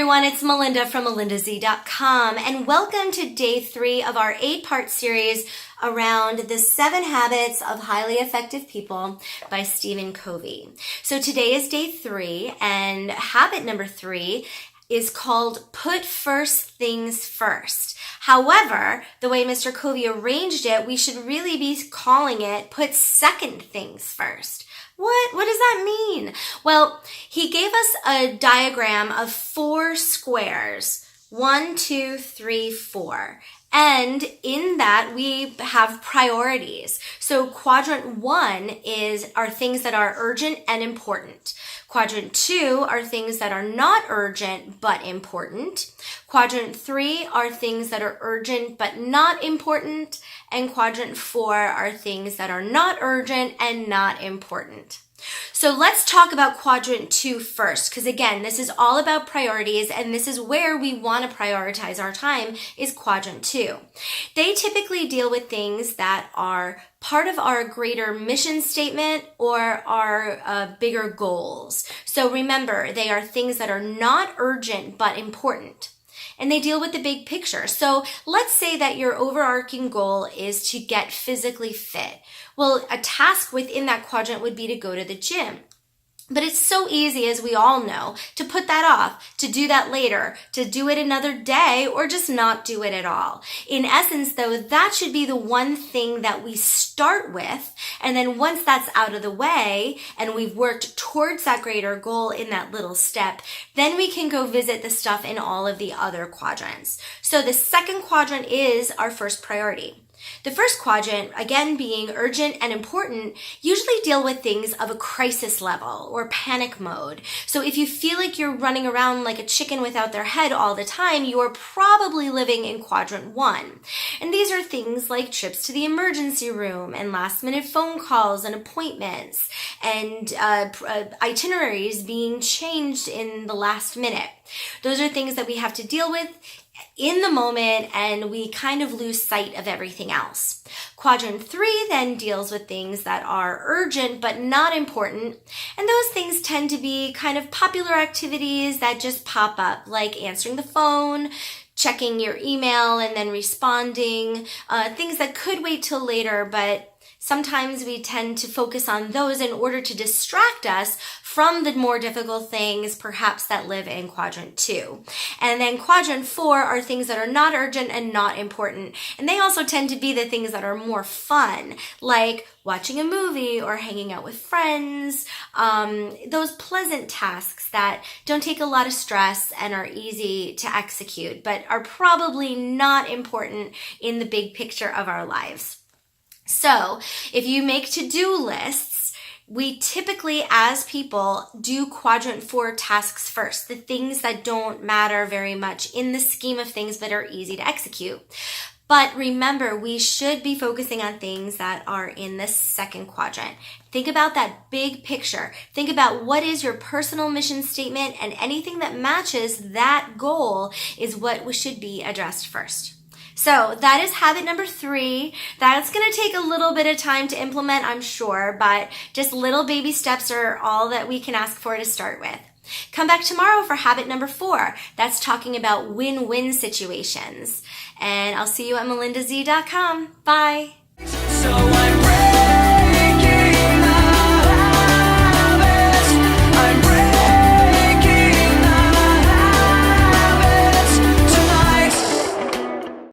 everyone, it's Melinda from melindaz.com, and welcome to day 3 of our 8-part series around the 7 habits of highly effective people by Covey. So today is day 3, and habit number 3 is called put first things first. However, the way Mr. Covey arranged it, we should really be calling it put second things first. What does that mean? Well, he gave us a diagram of 4 squares. 1, 2, 3, 4. And in that, we have priorities. So quadrant 1 are things that are urgent and important. Quadrant 2 are things that are not urgent but important. Quadrant 3 are things that are urgent but not important. And quadrant 4 are things that are not urgent and not important. So let's talk about quadrant 2 first, because again, this is all about priorities, and this is where we want to prioritize our time, is quadrant 2. They typically deal with things that are part of our greater mission statement or our bigger goals. So remember, they are things that are not urgent but important. And they deal with the big picture. So let's say that your overarching goal is to get physically fit. Well, a task within that quadrant would be to go to the gym. But it's so easy, as we all know, to put that off, to do that later, to do it another day, or just not do it at all. In essence, though, that should be the one thing that we start with. And then once that's out of the way and we've worked towards that greater goal in that little step, then we can go visit the stuff in all of the other quadrants. So the second quadrant is our first priority. The first quadrant, again being urgent and important, usually deal with things of a crisis level or panic mode. So if you feel like you're running around like a chicken without their head all the time, you're probably living in quadrant 1. And these are things like trips to the emergency room and last minute phone calls and appointments and itineraries being changed in the last minute. Those are things that we have to deal with in the moment, and we kind of lose sight of everything else. Quadrant 3 then deals with things that are urgent but not important, and those things tend to be kind of popular activities that just pop up, like answering the phone, checking your email and then responding, things that could wait till later, but sometimes we tend to focus on those in order to distract us from the more difficult things, perhaps, that live in quadrant 2. And then quadrant 4 are things that are not urgent and not important. And they also tend to be the things that are more fun, like watching a movie or hanging out with friends, those pleasant tasks that don't take a lot of stress and are easy to execute, but are probably not important in the big picture of our lives. So if you make to-do lists, we typically, as people, do quadrant 4 tasks first, the things that don't matter very much in the scheme of things but are easy to execute. But remember, we should be focusing on things that are in the second quadrant. Think about that big picture. Think about what is your personal mission statement, and anything that matches that goal is what should be addressed first. So that is habit number 3. That's going to take a little bit of time to implement, I'm sure, but just little baby steps are all that we can ask for to start with. Come back tomorrow for habit number 4. That's talking about win-win situations. And I'll see you at melindaz.com. Bye.